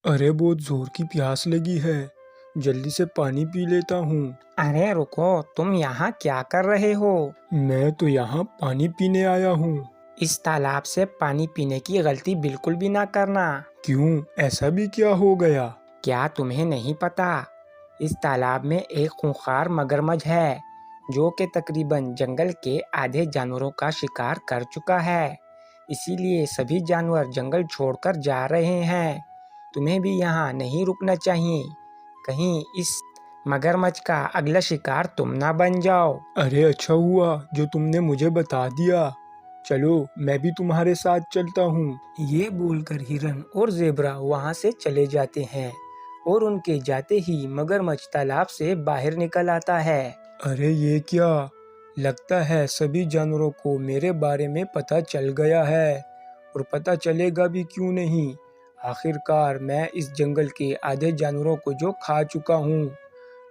अरे बहुत जोर की प्यास लगी है। जल्दी से पानी पी लेता हूँ। अरे रुको, तुम यहाँ क्या कर रहे हो? मैं तो यहाँ पानी पीने आया हूँ। इस तालाब से पानी पीने की गलती बिल्कुल भी ना करना। क्यों, ऐसा भी क्या हो गया? क्या तुम्हें नहीं पता? इस तालाब में एक खूंखार मगरमच्छ है जो कि तकरीबन जंगल के आधे जानवरों का शिकार कर चुका है। इसीलिए सभी जानवर जंगल छोड़कर जा रहे हैं। तुम्हें भी यहाँ नहीं रुकना चाहिए, कहीं इस मगरमच्छ का अगला शिकार तुम ना बन जाओ। अरे अच्छा हुआ जो तुमने मुझे बता दिया। चलो मैं भी तुम्हारे साथ चलता हूँ। ये बोलकर हिरन और जेबरा वहां से चले जाते हैं और उनके जाते ही मगरमच्छ तालाब से बाहर निकल आता है। अरे ये क्या, लगता है सभी जानवरों को मेरे बारे में पता चल गया है। और पता चलेगा भी क्यों नहीं, आखिरकार मैं इस जंगल के आधे जानवरों को जो खा चुका हूँ।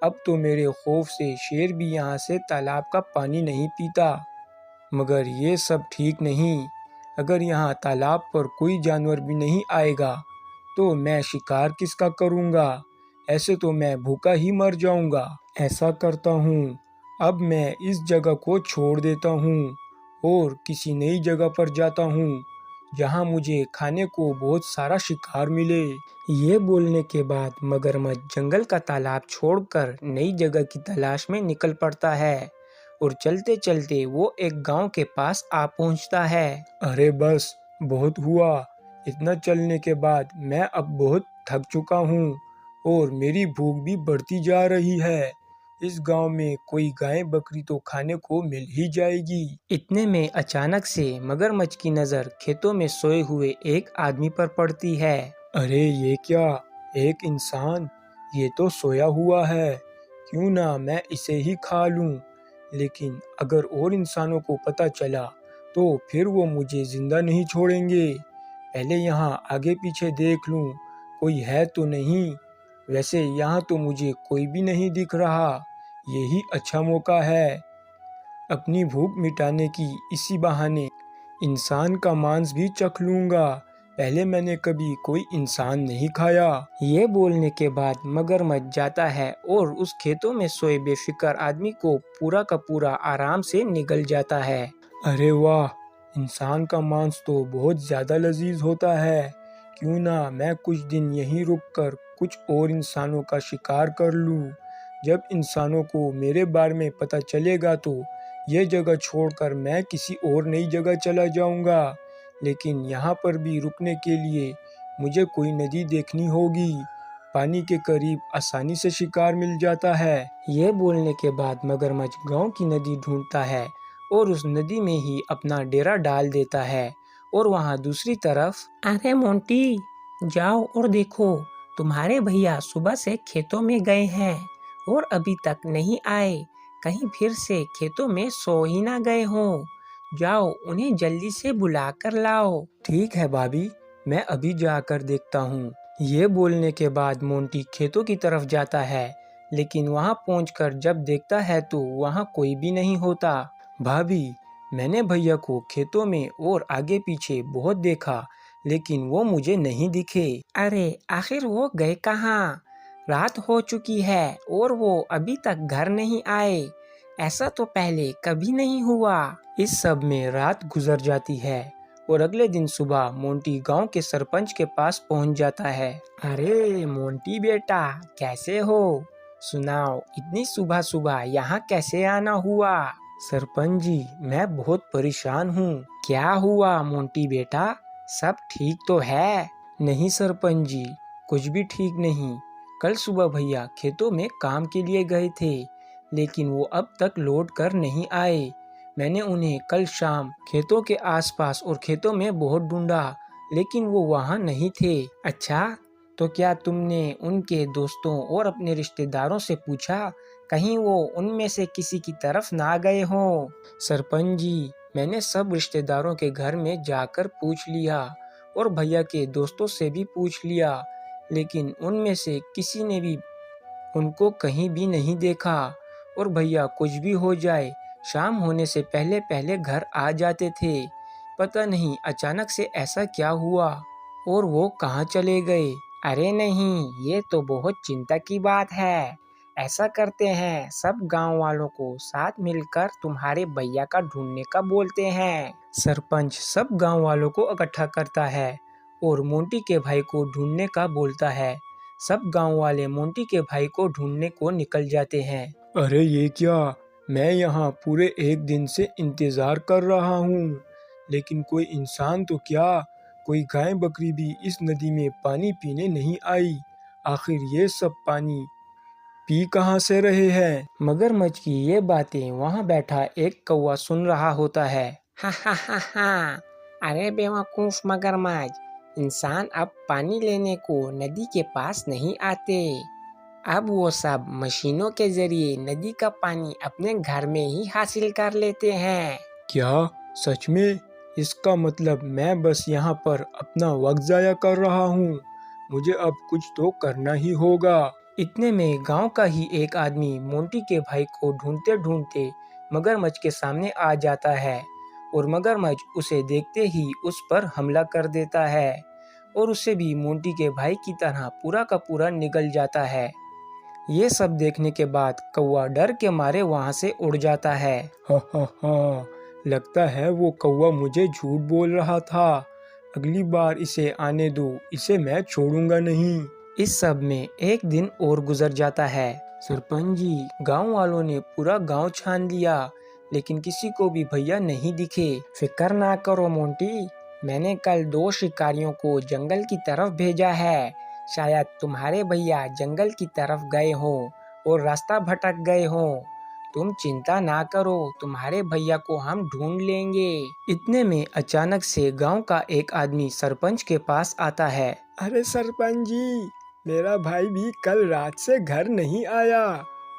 अब तो मेरे खौफ से शेर भी यहाँ से तालाब का पानी नहीं पीता। मगर ये सब ठीक नहीं। अगर यहाँ तालाब पर कोई जानवर भी नहीं आएगा तो मैं शिकार किसका करूँगा? ऐसे तो मैं भूखा ही मर जाऊँगा। ऐसा करता हूँ, अब मैं इस जगह को छोड़ देता हूँ और किसी नई जगह पर जाता हूँ जहाँ मुझे खाने को बहुत सारा शिकार मिले। ये बोलने के बाद मगरमच्छ जंगल का तालाब छोड़कर नई जगह की तलाश में निकल पड़ता है और चलते चलते वो एक गांव के पास आ पहुंचता है। अरे बस, बहुत हुआ। इतना चलने के बाद मैं अब बहुत थक चुका हूँ और मेरी भूख भी बढ़ती जा रही है। इस गांव में कोई गाय बकरी तो खाने को मिल ही जाएगी। इतने में अचानक से मगरमच्छ की नज़र खेतों में सोए हुए एक आदमी पर पड़ती है। अरे ये क्या, एक इंसान! ये तो सोया हुआ है। क्यों ना मैं इसे ही खा लूं। लेकिन अगर और इंसानों को पता चला तो फिर वो मुझे जिंदा नहीं छोड़ेंगे। पहले यहाँ आगे पीछे देख लूं, कोई है तो नहीं। वैसे यहाँ तो मुझे कोई भी नहीं दिख रहा। यही अच्छा मौका है अपनी भूख मिटाने की। इसी बहाने इंसान का मांस भी चख लूंगा। पहले मैंने कभी कोई इंसान नहीं खाया। ये बोलने के बाद मगरमच्छ जाता है और उस खेतों में सोए बेफिक्र आदमी को पूरा का पूरा आराम से निगल जाता है। अरे वाह, इंसान का मांस तो बहुत ज़्यादा लजीज होता है। क्यों ना मैं कुछ दिन यहीं रुककर कुछ और इंसानों का शिकार कर लूं। जब इंसानों को मेरे बारे में पता चलेगा तो ये जगह छोड़कर मैं किसी और नई जगह चला जाऊंगा। लेकिन यहाँ पर भी रुकने के लिए मुझे कोई नदी देखनी होगी। पानी के करीब आसानी से शिकार मिल जाता है। ये बोलने के बाद मगरमच्छ गांव की नदी ढूंढता है और उस नदी में ही अपना डेरा डाल देता है। और वहाँ दूसरी तरफ, अरे मोंटी, जाओ और देखो, तुम्हारे भैया सुबह से खेतों में गए हैं और अभी तक नहीं आए। कहीं फिर से खेतों में सो ही ना गए हों। जाओ उन्हें जल्दी से बुला कर लाओ। ठीक है भाभी, मैं अभी जाकर देखता हूँ। ये बोलने के बाद मोंटी खेतों की तरफ जाता है, लेकिन वहां पहुंचकर जब देखता है तो वहां कोई भी नहीं होता। भाभी, मैंने भैया को खेतों में और आगे पीछे बहुत देखा, लेकिन वो मुझे नहीं दिखे। अरे आखिर वो गए कहाँ? रात हो चुकी है और वो अभी तक घर नहीं आए। ऐसा तो पहले कभी नहीं हुआ। इस सब में रात गुजर जाती है और अगले दिन सुबह मोंटी गांव के सरपंच के पास पहुंच जाता है। अरे मोंटी बेटा, कैसे हो? सुनाओ, इतनी सुबह सुबह यहाँ कैसे आना हुआ? सरपंच जी, मैं बहुत परेशान हूँ। क्या हुआ मोंटी बेटा, सब ठीक तो है? नहीं सरपंच जी, कुछ भी ठीक नहीं। कल सुबह भैया खेतों में काम के लिए गए थे, लेकिन वो अब तक लौट कर नहीं आए। मैंने उन्हें कल शाम खेतों के आसपास और खेतों में बहुत ढूंढा, लेकिन वो वहाँ नहीं थे। अच्छा, तो क्या तुमने उनके दोस्तों और अपने रिश्तेदारों से पूछा, कहीं वो उनमें से किसी की तरफ ना गए हों? सरपंच जी, मैंने सब रिश्तेदारों के घर में जाकर पूछ लिया और भैया के दोस्तों से भी पूछ लिया, लेकिन उनमें से किसी ने भी उनको कहीं भी नहीं देखा। और भैया कुछ भी हो जाए, शाम होने से पहले पहले घर आ जाते थे। पता नहीं अचानक से ऐसा क्या हुआ और वो कहाँ चले गए। अरे नहीं, ये तो बहुत चिंता की बात है। ऐसा करते हैं, सब गांव वालों को साथ मिलकर तुम्हारे भैया का ढूंढने का बोलते हैं। सरपंच सब गांव वालों को इकट्ठा करता है और मोंटी के भाई को ढूंढने का बोलता है। सब गांव वाले मोंटी के भाई को ढूंढने को निकल जाते हैं। अरे ये क्या, मैं यहाँ पूरे एक दिन से इंतजार कर रहा हूँ, लेकिन कोई इंसान तो क्या, कोई गाय बकरी भी इस नदी में पानी पीने नहीं आई। आखिर ये सब पानी पी कहाँ से रहे हैं? मगरमच्छ की ये बातें वहाँ बैठा एक कौवा सुन रहा होता है। हा हा हा हा, अरे बेवकूफ मगरमच्छ, इंसान अब पानी लेने को नदी के पास नहीं आते। अब वो सब मशीनों के जरिए नदी का पानी अपने घर में ही हासिल कर लेते हैं। क्या सच में? इसका मतलब मैं बस यहाँ पर अपना वक्त जाया कर रहा हूँ। मुझे अब कुछ तो करना ही होगा। इतने में गांव का ही एक आदमी मोंटी के भाई को ढूंढते ढूंढते मगरमच्छ के सामने आ जाता है और मगरमच्छ उसे देखते ही उस पर हमला कर देता है और उसे भी मोंटी के भाई की तरह पूरा का पूरा निगल जाता है। ये सब देखने के बाद कौवा डर के मारे वहां से उड़ जाता है। हा हा हा, लगता है वो कौवा मुझे झूठ बोल रहा था। अगली बार इसे आने दो, इसे मैं छोड़ूंगा नहीं। इस सब में एक दिन और गुजर जाता है। सरपंच जी, गांव वालों ने पूरा गांव छान लिया, लेकिन किसी को भी भैया नहीं दिखे। फिक्र ना करो मोंटी, मैंने कल 2 शिकारियों को जंगल की तरफ भेजा है। शायद तुम्हारे भैया जंगल की तरफ गए हो और रास्ता भटक गए हो। तुम चिंता ना करो, तुम्हारे भैया को हम ढूंढ लेंगे। इतने में अचानक से गांव का एक आदमी सरपंच के पास आता है। अरे सरपंच जी, मेरा भाई भी कल रात से घर नहीं आया।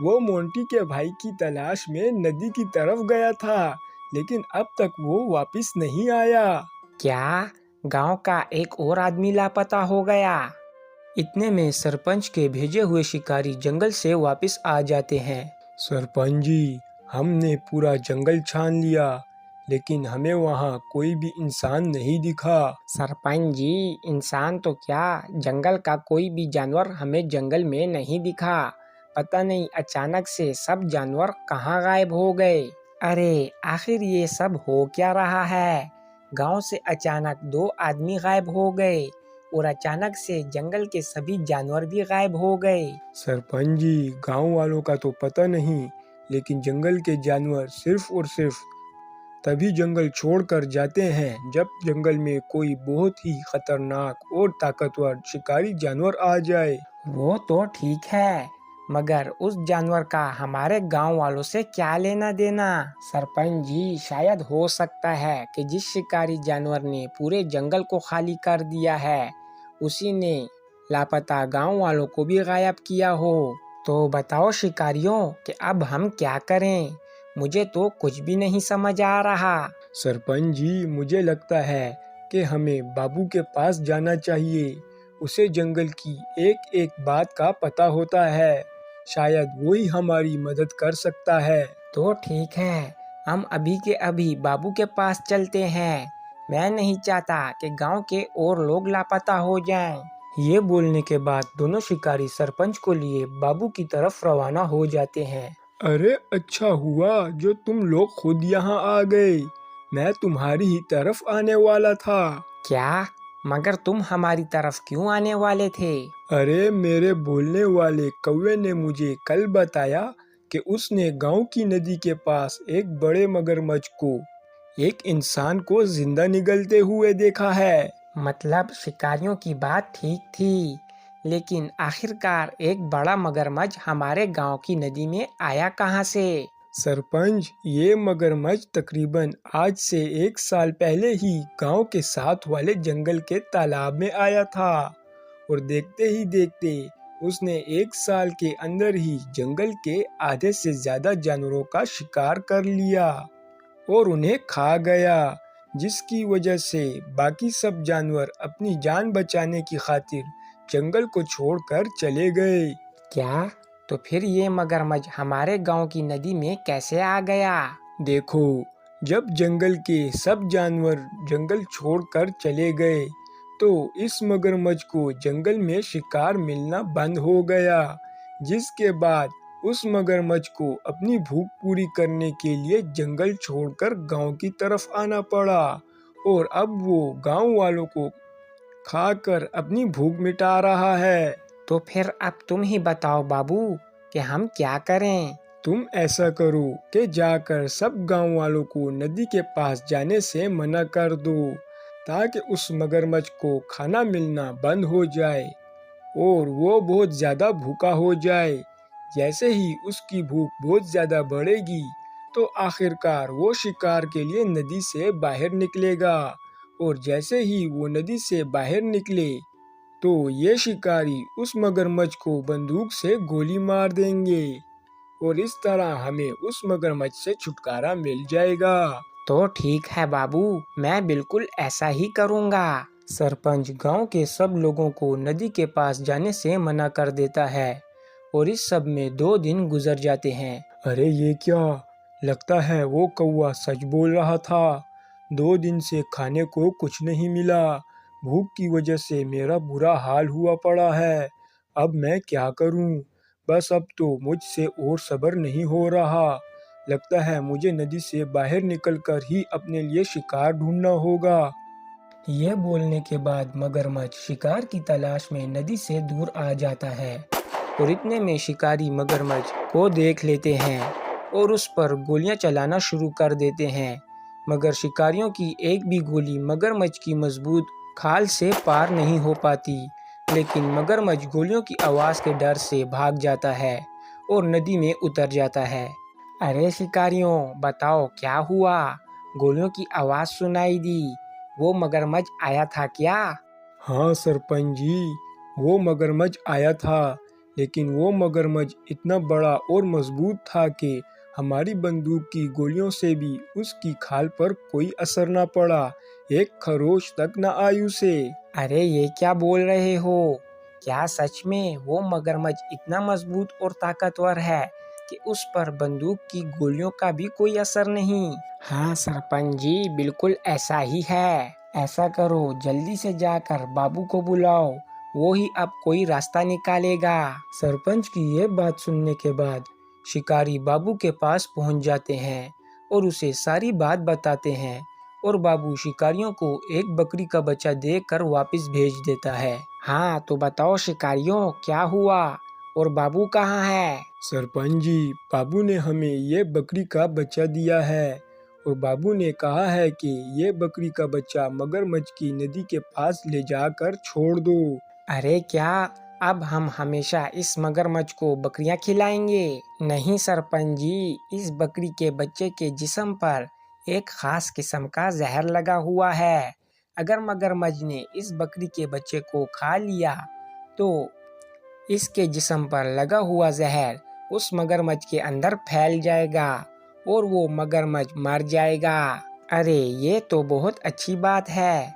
वो मोंटी के भाई की तलाश में नदी की तरफ गया था, लेकिन अब तक वो वापस नहीं आया। क्या गांव का एक और आदमी लापता हो गया? इतने में सरपंच के भेजे हुए शिकारी जंगल से वापस आ जाते हैं। सरपंच जी, हमने पूरा जंगल छान लिया, लेकिन हमें वहाँ कोई भी इंसान नहीं दिखा। सरपंच जी, इंसान तो क्या, जंगल का कोई भी जानवर हमें जंगल में नहीं दिखा। पता नहीं अचानक से सब जानवर कहाँ गायब हो गए। अरे आखिर ये सब हो क्या रहा है? गांव से अचानक 2 आदमी गायब हो गए और अचानक से जंगल के सभी जानवर भी गायब हो गए। सरपंच जी, गांव वालों का तो पता नहीं, लेकिन जंगल के जानवर सिर्फ और सिर्फ तभी जंगल छोड़कर जाते हैं जब जंगल में कोई बहुत ही खतरनाक और ताकतवर शिकारी जानवर आ जाए। वो तो ठीक है, मगर उस जानवर का हमारे गांव वालों से क्या लेना देना? सरपंच जी, शायद हो सकता है कि जिस शिकारी जानवर ने पूरे जंगल को खाली कर दिया है, उसी ने लापता गांव वालों को भी गायब किया हो। तो बताओ शिकारियों कि अब हम क्या करें? मुझे तो कुछ भी नहीं समझ आ रहा। सरपंच जी, मुझे लगता है कि हमें बाबू के पास जाना चाहिए। उसे जंगल की एक एक बात का पता होता है। शायद वो ही हमारी मदद कर सकता है। तो ठीक है, हम अभी के अभी बाबू के पास चलते हैं। मैं नहीं चाहता कि गांव के और लोग लापता हो जाएं। ये बोलने के बाद दोनों शिकारी सरपंच को लिए बाबू की तरफ रवाना हो जाते हैं। अरे अच्छा हुआ जो तुम लोग खुद यहाँ आ गए। मैं तुम्हारी ही तरफ आने वाला था। क्या? मगर तुम हमारी तरफ क्यों आने वाले थे? अरे मेरे बोलने वाले कौवे ने मुझे कल बताया कि उसने गांव की नदी के पास एक बड़े मगरमच्छ को, एक इंसान को जिंदा निगलते हुए देखा है। मतलब शिकारियों की बात ठीक थी, लेकिन आखिरकार एक बड़ा मगरमच्छ हमारे गांव की नदी में आया कहां से? सरपंच, ये मगरमच्छ तकरीबन आज से 1 साल पहले ही गांव के साथ वाले जंगल के तालाब में आया था और देखते ही देखते उसने 1 साल के अंदर ही जंगल के आधे से ज्यादा जानवरों का शिकार कर लिया और उन्हें खा गया, जिसकी वजह से बाकी सब जानवर अपनी जान बचाने की खातिर जंगल को छोड़कर चले गए। क्या? तो फिर ये मगरमच्छ हमारे गांव की नदी में कैसे आ गया? देखो, जब जंगल के सब जानवर जंगल छोड़कर चले गए तो इस मगरमच्छ को जंगल में शिकार मिलना बंद हो गया, जिसके बाद उस मगरमच्छ को अपनी भूख पूरी करने के लिए जंगल छोड़कर गांव की तरफ आना पड़ा और अब वो गांव वालों को खाकर अपनी भूख मिटा रहा है। तो फिर अब तुम ही बताओ बाबू कि हम क्या करें। तुम ऐसा करो कि जाकर सब गांव वालों को नदी के पास जाने से मना कर दो, ताकि उस मगरमच्छ को खाना मिलना बंद हो जाए और वो बहुत ज्यादा भूखा हो जाए। जैसे ही उसकी भूख बहुत ज्यादा बढ़ेगी तो आखिरकार वो शिकार के लिए नदी से बाहर निकलेगा, और जैसे ही वो नदी से बाहर निकले तो ये शिकारी उस मगरमच्छ को बंदूक से गोली मार देंगे और इस तरह हमें उस मगरमच्छ से छुटकारा मिल जाएगा। तो ठीक है बाबू, मैं बिल्कुल ऐसा ही करूँगा। सरपंच गांव के सब लोगों को नदी के पास जाने से मना कर देता है और इस सब में 2 दिन गुजर जाते हैं। अरे ये क्या, लगता है वो कौवा सच बोल रहा था। 2 दिन से खाने को कुछ नहीं मिला। भूख की वजह से मेरा बुरा हाल हुआ पड़ा है। अब मैं क्या करूं? बस अब तो मुझसे और सब्र नहीं हो रहा। लगता है मुझे नदी से बाहर निकलकर ही अपने लिए शिकार ढूंढना होगा। यह बोलने के बाद मगरमच्छ शिकार की तलाश में नदी से दूर आ जाता है और इतने में शिकारी मगरमच्छ को देख लेते हैं और उस पर गोलियां चलाना शुरू कर देते हैं, मगर शिकारियों की एक भी गोली मगरमच्छ की मजबूत खाल से पार नहीं हो पाती। लेकिन मगरमच्छ गोलियों की आवाज़ के डर से भाग जाता है और नदी में उतर जाता है। अरे शिकारियों, बताओ क्या हुआ? गोलियों की आवाज़ सुनाई दी, वो मगरमच्छ आया था क्या? हाँ सरपंच जी, वो मगरमच्छ आया था, लेकिन वो मगरमच्छ इतना बड़ा और मजबूत था कि हमारी बंदूक की गोलियों से भी उसकी खाल पर कोई असर न पड़ा। एक खरोच तक न आई उसे। अरे ये क्या बोल रहे हो? क्या सच में वो मगरमच्छ इतना मजबूत और ताकतवर है कि उस पर बंदूक की गोलियों का भी कोई असर नहीं? हाँ सरपंच जी, बिल्कुल ऐसा ही है। ऐसा करो, जल्दी से जाकर बाबू को बुलाओ, वो ही अब कोई रास्ता निकालेगा। सरपंच की ये बात सुनने के बाद शिकारी बाबू के पास पहुंच जाते हैं और उसे सारी बात बताते हैं और बाबू शिकारियों को एक बकरी का बच्चा देकर वापस भेज देता है। हाँ तो बताओ शिकारियों, क्या हुआ और बाबू कहाँ है? सरपंच जी, बाबू ने हमें ये बकरी का बच्चा दिया है और बाबू ने कहा है कि ये बकरी का बच्चा मगरमच्छ की नदी के पास ले जाकर छोड़ दो। अरे क्या अब हम हमेशा इस मगरमच्छ को बकरियां खिलाएंगे? नहीं सरपंच जी, इस बकरी के बच्चे के जिस्म पर एक खास किस्म का जहर लगा हुआ है। अगर मगरमच्छ ने इस बकरी के बच्चे को खा लिया तो इसके जिस्म पर लगा हुआ जहर उस मगरमच्छ के अंदर फैल जाएगा और वो मगरमच्छ मर जाएगा। अरे ये तो बहुत अच्छी बात है।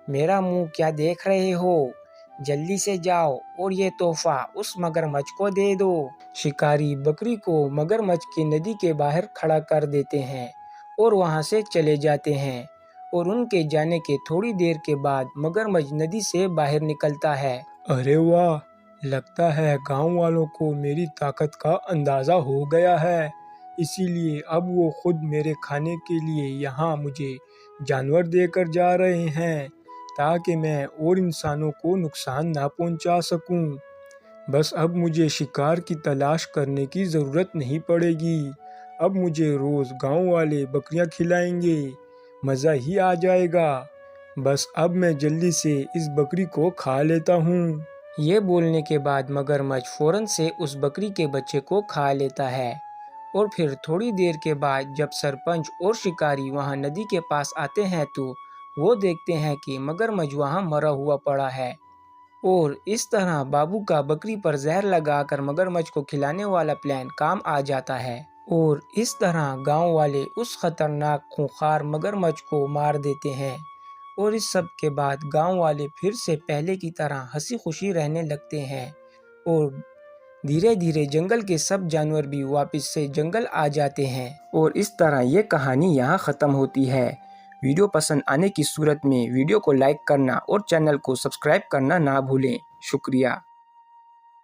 मेरा मुंह क्या देख रहे हो? जल्दी से जाओ और ये तोहफा उस मगरमच्छ को दे दो। शिकारी बकरी को मगरमच्छ की नदी के बाहर खड़ा कर देते हैं और वहां से चले जाते हैं और उनके जाने के थोड़ी देर के बाद मगरमच्छ नदी से बाहर निकलता है। अरे वाह, लगता है गांव वालों को मेरी ताकत का अंदाजा हो गया है, इसीलिए अब वो खुद मेरे खाने के लिए यहाँ मुझे जानवर देकर जा रहे हैं, ताकि मैं और इंसानों को नुकसान ना पहुंचा सकूं। बस अब मुझे शिकार की तलाश करने की ज़रूरत नहीं पड़ेगी। अब मुझे रोज़ गांव वाले बकरियां खिलाएंगे, मज़ा ही आ जाएगा। बस अब मैं जल्दी से इस बकरी को खा लेता हूँ। ये बोलने के बाद मगरमच्छ फौरन से उस बकरी के बच्चे को खा लेता है और फिर थोड़ी देर के बाद जब सरपंच और शिकारी वहां नदी के पास आते हैं तो वो देखते हैं कि मगरमच्छ वहां मरा हुआ पड़ा है और इस तरह बाबू का बकरी पर जहर लगाकर मगरमच्छ को खिलाने वाला प्लान काम आ जाता है और इस तरह गांव वाले उस खतरनाक खूंखार मगरमच्छ को मार देते हैं और इस सब के बाद गांव वाले फिर से पहले की तरह हंसी खुशी रहने लगते हैं और धीरे धीरे जंगल के सब जानवर भी वापस से जंगल आ जाते हैं। और इस तरह ये कहानी यहाँ ख़त्म होती है। वीडियो पसंद आने की सूरत में वीडियो को लाइक करना और चैनल को सब्सक्राइब करना ना भूलें। शुक्रिया।